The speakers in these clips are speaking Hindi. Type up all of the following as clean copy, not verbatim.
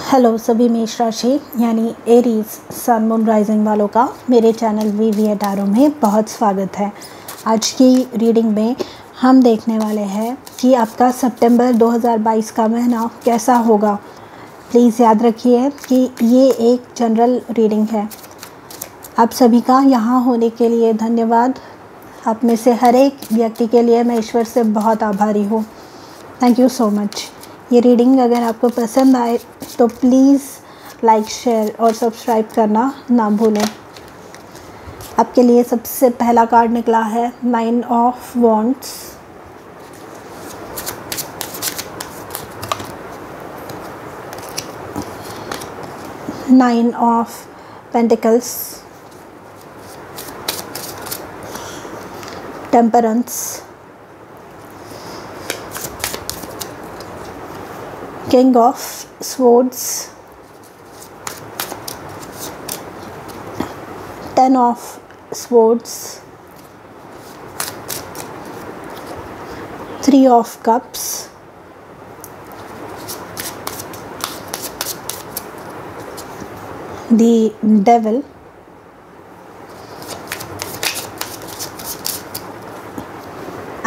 हेलो सभी मेष राशि यानी एरीज सन मून राइजिंग वालों का मेरे चैनल वीवी टैरो में बहुत स्वागत है। आज की रीडिंग में हम देखने वाले हैं कि आपका सितंबर 2022 का महीना कैसा होगा। प्लीज़ याद रखिए कि ये एक जनरल रीडिंग है। आप सभी का यहाँ होने के लिए धन्यवाद। आप में से हर एक व्यक्ति के लिए मैं ईश्वर से बहुत आभारी हूँ। Thank you so much. ये रीडिंग अगर आपको पसंद आए तो प्लीज़ लाइक, शेयर और सब्सक्राइब करना ना भूलें। आपके लिए सबसे पहला कार्ड निकला है 9 of wands, nine of pentacles, temperance, King of Swords, 10 of Swords, 3 of Cups, the Devil,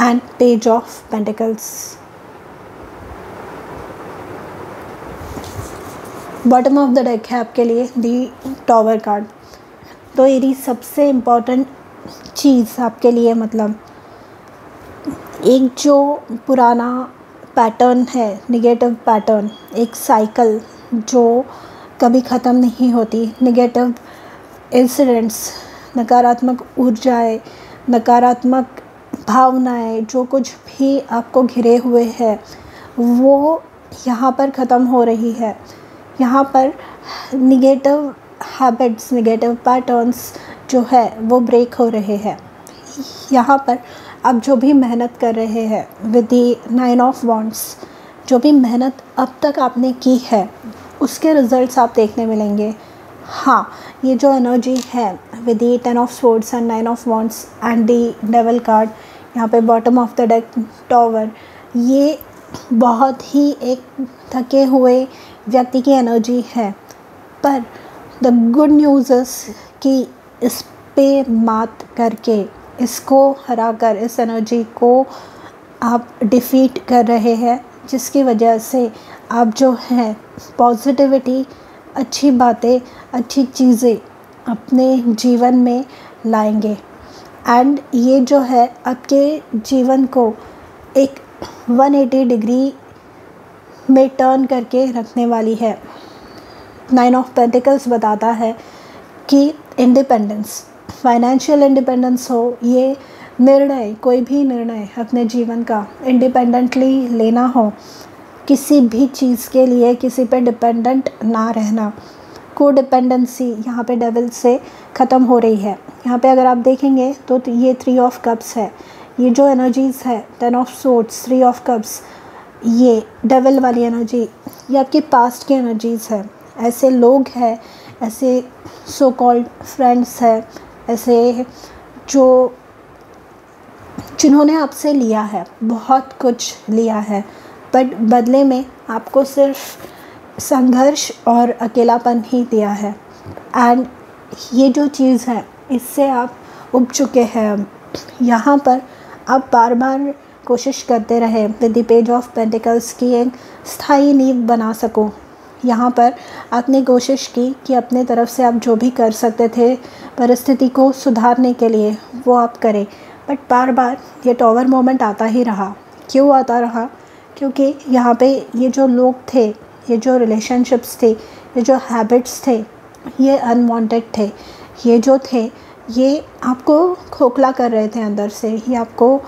and Page of Pentacles. Bottom of the deck है आपके लिए दी टॉवर कार्ड। तो एरी सबसे इम्पॉर्टेंट चीज़ आपके लिए मतलब एक जो पुराना पैटर्न है, निगेटिव पैटर्न, एक साइकिल जो कभी ख़त्म नहीं होती, निगेटिव इंसिडेंट्स, नकारात्मक ऊर्जाएं, नकारात्मक भावनाएं, जो कुछ भी आपको घिरे हुए है वो यहाँ पर ख़त्म हो रही है। यहाँ पर निगेटिव हैबिट्स, निगेटिव पैटर्न्स जो है वो ब्रेक हो रहे हैं। यहाँ पर आप जो भी मेहनत कर रहे हैं विद दी 9 ऑफ वॉन्ड्स, जो भी मेहनत अब तक आपने की है उसके रिज़ल्ट्स आप देखने मिलेंगे। हाँ, ये जो एनर्जी है with the 10 of swords and 9 of wands and the devil card, यहाँ पे bottom of the deck tower, ये बहुत ही एक थके हुए व्यक्ति की एनर्जी है। पर द गुड न्यूज़ कि इस पे मात करके, इसको हराकर, इस एनर्जी को आप डिफीट कर रहे हैं, जिसकी वजह से आप जो है पॉजिटिविटी, अच्छी बातें, अच्छी चीज़ें अपने जीवन में लाएंगे। एंड ये जो है आपके जीवन को एक 180 डिग्री में टर्न करके रखने वाली है। 9 ऑफ पेंटिकल्स बताता है कि इंडिपेंडेंस, फाइनेंशियल इंडिपेंडेंस हो, ये निर्णय, कोई भी निर्णय अपने जीवन का इंडिपेंडेंटली लेना हो, किसी भी चीज़ के लिए किसी पे डिपेंडेंट ना रहना, को डिपेंडेंसी यहाँ पे डेविल से ख़त्म हो रही है। यहाँ पे अगर आप देखेंगे तो ये 3 ऑफ कप्स है। ये जो एनर्जीज़ है 10 ऑफ स्वॉर्ड्स, 3 ऑफ कप्स, ये डेविल वाली एनर्जी, ये आपकी पास्ट की एनर्जीज़ है। ऐसे लोग हैं, ऐसे सो कॉल्ड फ्रेंड्स हैं, ऐसे जिन्होंने आपसे लिया है, बहुत कुछ लिया है, बट बदले में आपको सिर्फ संघर्ष और अकेलापन ही दिया है। एंड ये जो चीज़ है इससे आप उब चुके हैं। यहाँ पर आप बार बार कोशिश करते रहे with the page of pentacles की एक स्थायी नींव बना सको। यहाँ पर आपने कोशिश की कि अपने तरफ से आप जो भी कर सकते थे परिस्थिति को सुधारने के लिए वो आप करें, बट बार बार ये टॉवर मोमेंट आता ही रहा। क्यों आता रहा? क्योंकि यहाँ पे ये जो लोग थे, ये जो रिलेशनशिप्स थे, ये जो हैबिट्स थे, ये अनवांटेड थे। ये जो थे ये आपको खोखला कर रहे थे अंदर से, ये आपको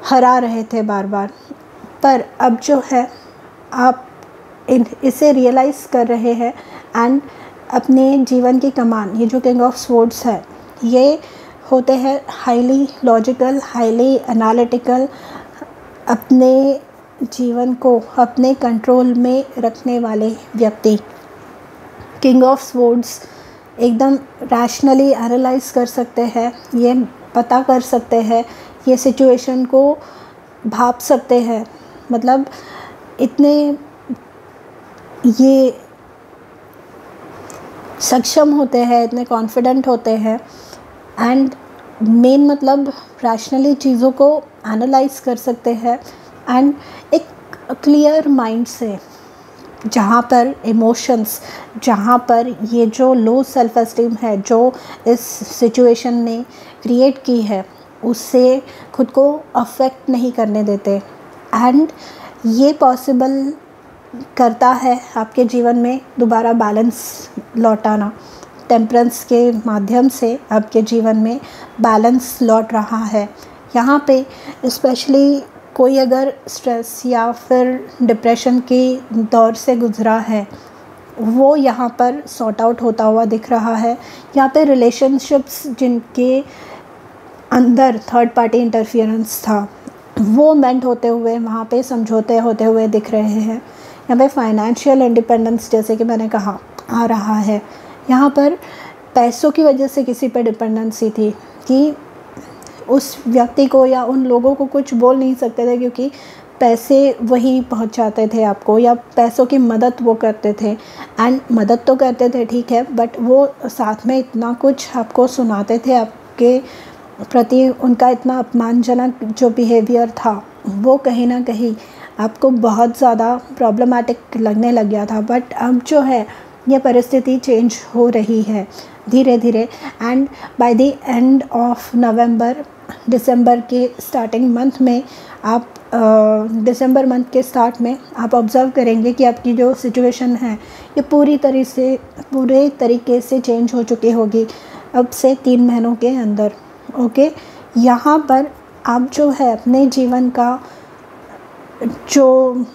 हरा रहे थे बार बार। पर अब जो है आप इसे रियलाइज़ कर रहे हैं एंड अपने जीवन की कमान, ये जो किंग ऑफ स्वॉर्ड्स है, ये होते हैं हाईली लॉजिकल, हाईली एनालिटिकल, अपने जीवन को अपने कंट्रोल में रखने वाले व्यक्ति। किंग ऑफ स्वॉर्ड्स एकदम रैशनली एनालाइज कर सकते हैं, ये पता कर सकते हैं, ये सिचुएशन को भाप सकते हैं। मतलब इतने ये सक्षम होते हैं, इतने कॉन्फिडेंट होते हैं, एंड मेन मतलब रैशनली चीज़ों को एनालाइज कर सकते हैं, एंड एक क्लियर माइंड से, जहाँ पर इमोशंस, जहाँ पर ये जो लो सेल्फ एस्टीम है जो इस सिचुएशन ने क्रिएट की है, उससे खुद को अफेक्ट नहीं करने देते। एंड ये पॉसिबल करता है आपके जीवन में दोबारा बैलेंस लौटाना। टेम्परेंस के माध्यम से आपके जीवन में बैलेंस लौट रहा है। यहाँ पे स्पेशली कोई अगर स्ट्रेस या फिर डिप्रेशन के दौर से गुज़रा है, वो यहाँ पर सॉर्ट आउट होता हुआ दिख रहा है। यहाँ पे रिलेशनशिप्स जिनके अंदर थर्ड पार्टी इंटरफियरेंस था, वो मेंट होते हुए, वहाँ पे समझौते होते हुए दिख रहे हैं। यहाँ पे फाइनेंशियल इंडिपेंडेंस, जैसे कि मैंने कहा, आ रहा है। यहाँ पर पैसों की वजह से किसी पे डिपेंडेंसी थी कि उस व्यक्ति को या उन लोगों को कुछ बोल नहीं सकते थे, क्योंकि पैसे वही पहुंचाते थे आपको, या पैसों की मदद वो करते थे। एंड मदद तो करते थे, ठीक है, बट वो साथ में इतना कुछ आपको सुनाते थे, आपके प्रति उनका इतना अपमानजनक जो बिहेवियर था, वो कहीं ना कहीं आपको बहुत ज़्यादा प्रॉब्लमेटिक लगने लग गया था। बट अब जो है ये परिस्थिति चेंज हो रही है धीरे धीरे, and by the end of November, दिसंबर के स्टार्टिंग मंथ में आप दिसंबर मंथ के स्टार्ट में आप ऑब्ज़र्व करेंगे कि आपकी जो सिचुएशन है ये पूरे तरीके से चेंज हो चुकी होगी अब से 3 महीनों के अंदर। ओके, यहाँ पर आप जो है अपने जीवन का जो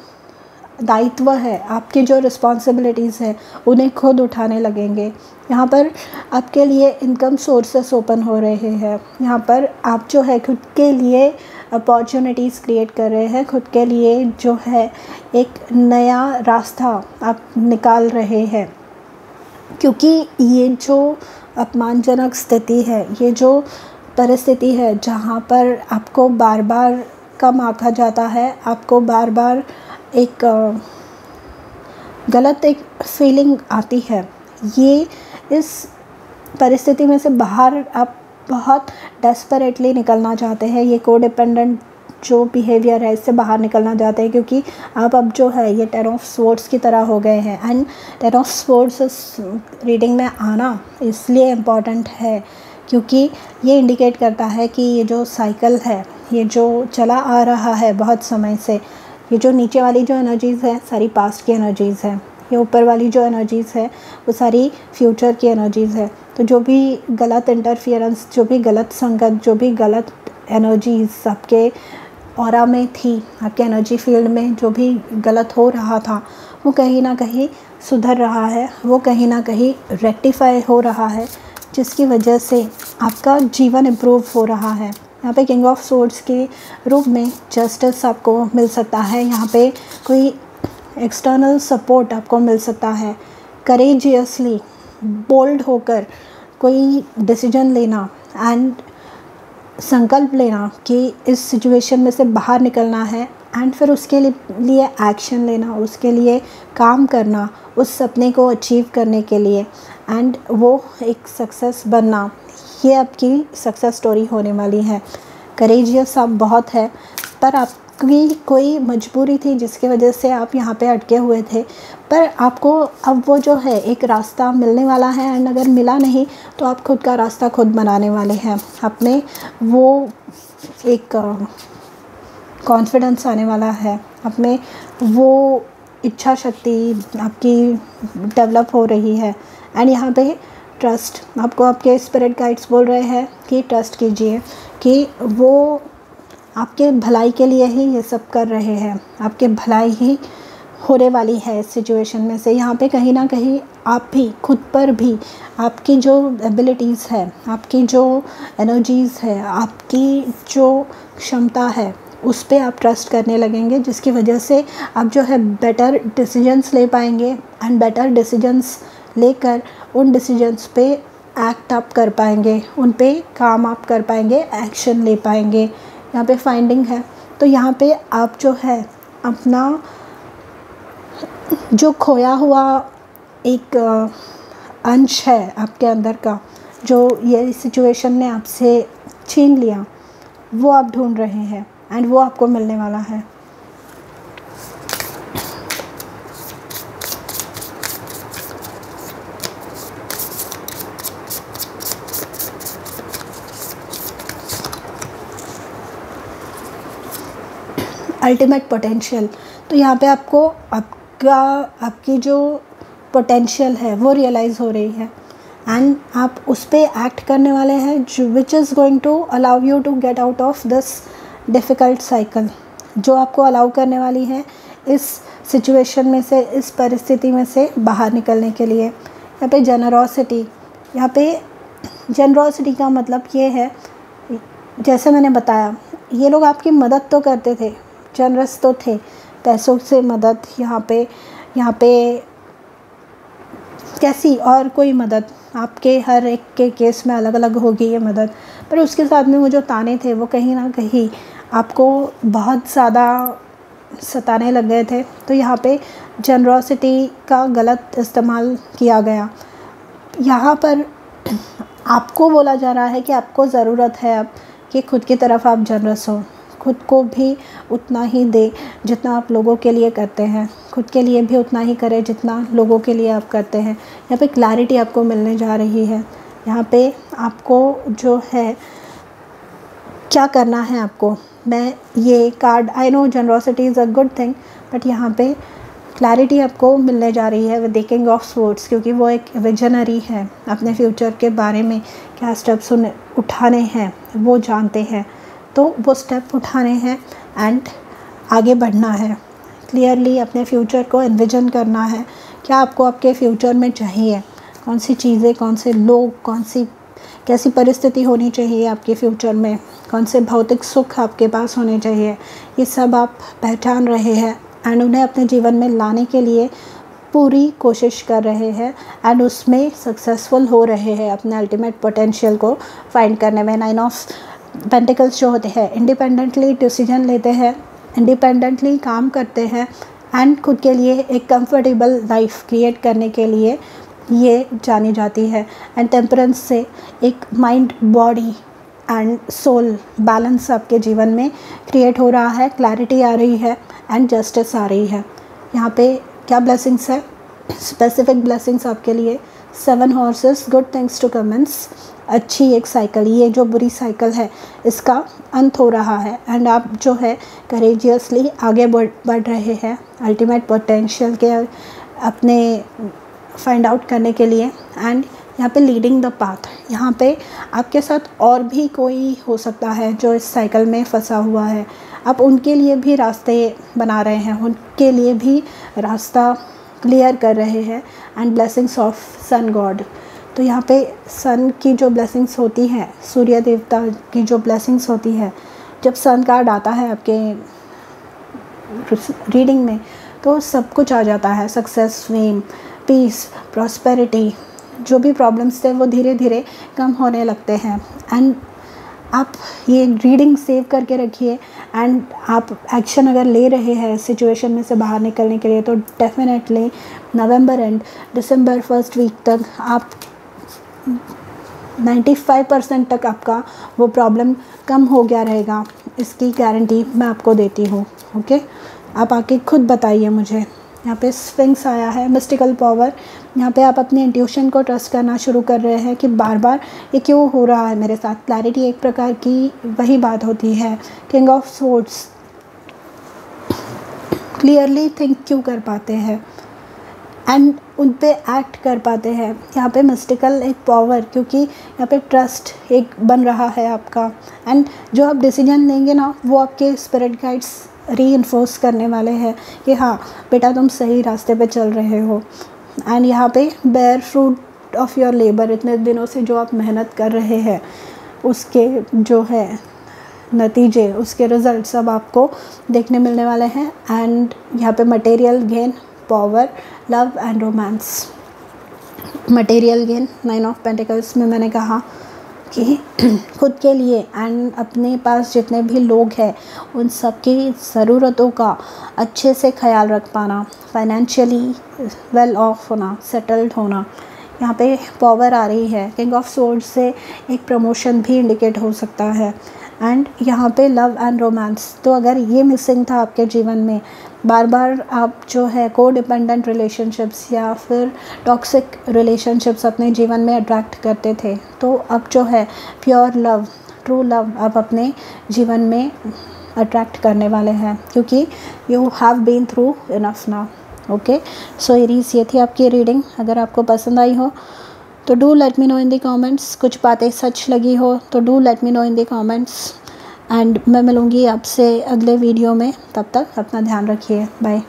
दायित्व है, आपकी जो रिस्पॉन्सिबिलिटीज़ है, उन्हें खुद उठाने लगेंगे। यहाँ पर आपके लिए इनकम सोर्सेस ओपन हो रहे हैं। यहाँ पर आप जो है खुद के लिए अपॉर्चुनिटीज़ क्रिएट कर रहे हैं, खुद के लिए जो है एक नया रास्ता आप निकाल रहे हैं। क्योंकि ये जो अपमानजनक स्थिति है, ये जो परिस्थिति है जहाँ पर आपको बार बार कम आंका जाता है, आपको बार बार एक गलत एक फीलिंग आती है, ये इस परिस्थिति में से बाहर आप बहुत डेस्परेटली निकलना चाहते हैं। ये कोडिपेंडेंट जो बिहेवियर है, इससे बाहर निकलना चाहते हैं, क्योंकि आप अब जो है ये 10 ऑफ स्वॉर्ड्स की तरह हो गए हैं। एंड 10 ऑफ स्वॉर्ड्स इस रीडिंग में आना इसलिए इम्पॉर्टेंट है क्योंकि ये इंडिकेट करता है कि ये जो साइकिल है, ये जो चला आ रहा है बहुत समय से, ये जो नीचे वाली जो एनर्जीज़ है सारी पास्ट की एनर्जीज़ है, ये ऊपर वाली जो एनर्जीज़ है वो सारी फ्यूचर की एनर्जीज़ है। तो जो भी गलत इंटरफियरेंस, जो भी गलत संगत, जो भी गलत एनर्जीज़ आपके ऑरा में थी, आपके एनर्जी फील्ड में जो भी गलत हो रहा था, वो कहीं ना कहीं सुधर रहा है, वो कहीं ना कहीं रेक्टिफाई हो रहा है, जिसकी वजह से आपका जीवन इम्प्रूव हो रहा है। यहाँ पे किंग ऑफ स्वॉर्ड्स के रूप में जस्टिस आपको मिल सकता है। यहाँ पे कोई एक्सटर्नल सपोर्ट आपको मिल सकता है। करेजियसली, बोल्ड होकर कोई डिसीजन लेना एंड संकल्प लेना कि इस सिचुएशन में से बाहर निकलना है, एंड फिर उसके लिए एक्शन लेना, उसके लिए काम करना, उस सपने को अचीव करने के लिए, एंड वो एक सक्सेस बनना, ये आपकी सक्सेस स्टोरी होने वाली है। करेजियस आप बहुत है, पर आपकी कोई मजबूरी थी जिसकी वजह से आप यहाँ पे अटके हुए थे, पर आपको अब वो जो है एक रास्ता मिलने वाला है। एंड अगर मिला नहीं तो आप खुद का रास्ता खुद बनाने वाले हैं। अपने वो एक कॉन्फिडेंस आने वाला है, अपने वो इच्छा शक्ति आपकी डेवलप हो रही है। एंड यहाँ पे ट्रस्ट, आपको आपके स्पिरिट गाइड्स बोल रहे हैं कि ट्रस्ट कीजिए कि वो आपके भलाई के लिए ही ये सब कर रहे हैं, आपके भलाई ही होने वाली है इस सिचुएशन में से। यहाँ पे कहीं ना कहीं आप भी खुद पर भी आपकी जो एबिलिटीज़ है, आपकी जो एनर्जीज़ है, आपकी जो क्षमता है, उस पे आप ट्रस्ट करने लगेंगे, जिसकी वजह से आप जो है बेटर डिसीजंस ले पाएंगे, एंड बेटर डिसीजंस लेकर उन डिसीजंस पे एक्ट आप कर पाएंगे, उन पे काम आप कर पाएंगे, एक्शन ले पाएंगे। यहाँ पे फाइंडिंग है, तो यहाँ पे आप जो है अपना जो खोया हुआ एक अंश है आपके अंदर का, जो ये सिचुएशन ने आपसे छीन लिया, वो आप ढूंढ रहे हैं एंड वो आपको मिलने वाला है। अल्टीमेट पोटेंशियल, तो यहाँ पे आपको आपकी जो पोटेंशियल है वो रियलाइज़ हो रही है एंड आप उस पर एक्ट करने वाले हैं, जो which is going to allow you to get out of this difficult cycle, जो आपको अलाउ करने वाली है इस सिचुएशन में से, इस परिस्थिति में से बाहर निकलने के लिए। यहाँ पे जेनरोसिटी, यहाँ पे जेनरोसिटी का मतलब ये है, जैसे मैंने बताया, ये लोग आपकी मदद तो करते थे, जनरस तो थे, पैसों से मदद, यहाँ पे कैसी और कोई मदद, आपके हर एक के केस में अलग अलग होगी ये मदद, पर उसके साथ में वो जो ताने थे वो कहीं ना कहीं आपको बहुत ज़्यादा सताने लग गए थे। तो यहाँ पे जनरोसिटी का गलत इस्तेमाल किया गया। यहाँ पर आपको बोला जा रहा है कि आपको ज़रूरत है अब कि खुद की तरफ आप जनरस हो, खुद को भी उतना ही दे जितना आप लोगों के लिए करते हैं, खुद के लिए भी उतना ही करें जितना लोगों के लिए आप करते हैं। यहाँ पे क्लैरिटी आपको मिलने जा रही है। यहाँ पे आपको जो है क्या करना है आपको, मैं ये card, I know generosity is a good thing, but यहाँ पे क्लैरिटी आपको मिलने जा रही है with the king of swords, क्योंकि वो एक विजनरी है, अपने फ्यूचर के बारे में क्या स्टेप्स उठाने हैं वो जानते हैं, तो वो स्टेप उठाने हैं एंड आगे बढ़ना है, क्लियरली अपने फ्यूचर को एनविजन करना है। क्या आपको आपके फ्यूचर में चाहिए, कौन सी चीज़ें, कौन से लोग, कैसी परिस्थिति होनी चाहिए आपके फ्यूचर में, कौन से भौतिक सुख आपके पास होने चाहिए, ये सब आप पहचान रहे हैं एंड उन्हें अपने जीवन में लाने के लिए पूरी कोशिश कर रहे हैं एंड उसमें सक्सेसफुल हो रहे हैं अपने अल्टीमेट पोटेंशियल को फाइंड करने में। 9 ऑफ पेंटिकल्स जो होते हैं, इंडिपेंडेंटली डिसीजन लेते हैं, इंडिपेंडेंटली काम करते हैं एंड खुद के लिए एक कंफर्टेबल लाइफ क्रिएट करने के लिए ये जानी जाती है। एंड टेम्परेंस से एक mind, body and soul balance आपके जीवन में क्रिएट हो रहा है, क्लैरिटी आ रही है एंड जस्टिस आ रही है। यहाँ पे क्या ब्लेसिंग्स है, स्पेसिफिक ब्लेसिंग्स आपके लिए, 7 horses, good things to come, अच्छी एक साइकिल, ये जो बुरी साइकिल है इसका अंत हो रहा है एंड आप जो है करेजियसली आगे बढ़ रहे हैं अल्टीमेट पोटेंशियल के अपने फाइंड आउट करने के लिए। एंड यहाँ पे लीडिंग द पाथ, यहाँ पे आपके साथ और भी कोई हो सकता है जो इस साइकिल में फंसा हुआ है, आप उनके लिए भी रास्ते बना रहे हैं, उनके लिए भी रास्ता क्लियर कर रहे हैं। And blessings of sun god, तो यहाँ पे सन की जो ब्लेसिंग्स होती हैं, सूर्य देवता की जो ब्लेसिंग्स होती है, जब सन कार्ड आता है आपके रीडिंग में तो सब कुछ आ जाता है, सक्सेस, फेम, पीस, प्रॉस्पेरिटी, जो भी प्रॉब्लम्स थे वो धीरे धीरे कम होने लगते हैं। एंड आप ये रीडिंग सेव करके रखिए एंड आप एक्शन अगर ले रहे हैं सिचुएशन में से बाहर निकलने के लिए तो definitely November and December first week तक आप 95% तक आपका वो प्रॉब्लम कम हो गया रहेगा, इसकी गारंटी मैं आपको देती हूँ। ओके, आप आके खुद बताइए मुझे। यहाँ पे स्फिंक्स आया है, मिस्टिकल पावर, यहाँ पे आप अपने इंट्यूशन को ट्रस्ट करना शुरू कर रहे हैं कि बार बार ये क्यों हो रहा है मेरे साथ। क्लैरिटी एक प्रकार की वही बात होती है, king of swords, clearly think क्यों कर पाते हैं एंड उन पे एक्ट कर पाते हैं। यहाँ पे मिस्टिकल एक पावर, क्योंकि यहाँ पे ट्रस्ट एक बन रहा है आपका एंड जो आप डिसीजन लेंगे ना वो आपके स्पिरिट गाइड्स रीइंफोर्स करने वाले हैं कि हाँ बेटा तुम सही रास्ते पे चल रहे हो। एंड यहाँ पे bear fruit of your labour, इतने दिनों से जो आप मेहनत कर रहे हैं उसके जो है नतीजे, उसके रिजल्ट्स अब आपको देखने मिलने वाले हैं। एंड यहाँ पे material gain, power, love and romance. Material gain 9 of pentacles में मैंने कहा कि खुद के लिए एंड अपने पास जितने भी लोग हैं उन सब की ज़रूरतों का अच्छे से ख्याल रख पाना, फाइनेंशियली वेल ऑफ होना, सेटल्ड होना। यहाँ पे पावर आ रही है, किंग ऑफ सोर्ड्स से एक प्रमोशन भी इंडिकेट हो सकता है। एंड यहाँ पे लव एंड रोमांस, तो अगर ये मिसिंग था आपके जीवन में, बार बार आप जो है को डिपेंडेंट रिलेशनशिप्स या फिर टॉक्सिक रिलेशनशिप्स अपने जीवन में अट्रैक्ट करते थे, तो अब जो है प्योर लव, ट्रू लव आप अपने जीवन में अट्रैक्ट करने वाले हैं, क्योंकि you have been through enough now. Okay, so Aries, ये थी आपकी रीडिंग। अगर आपको पसंद आई हो तो do let me know in the comments. कुछ बातें सच लगी हो तो do let me know in the comments. And मैं मिलूँगी आपसे अगले वीडियो में, तब तक अपना ध्यान रखिए। बाय।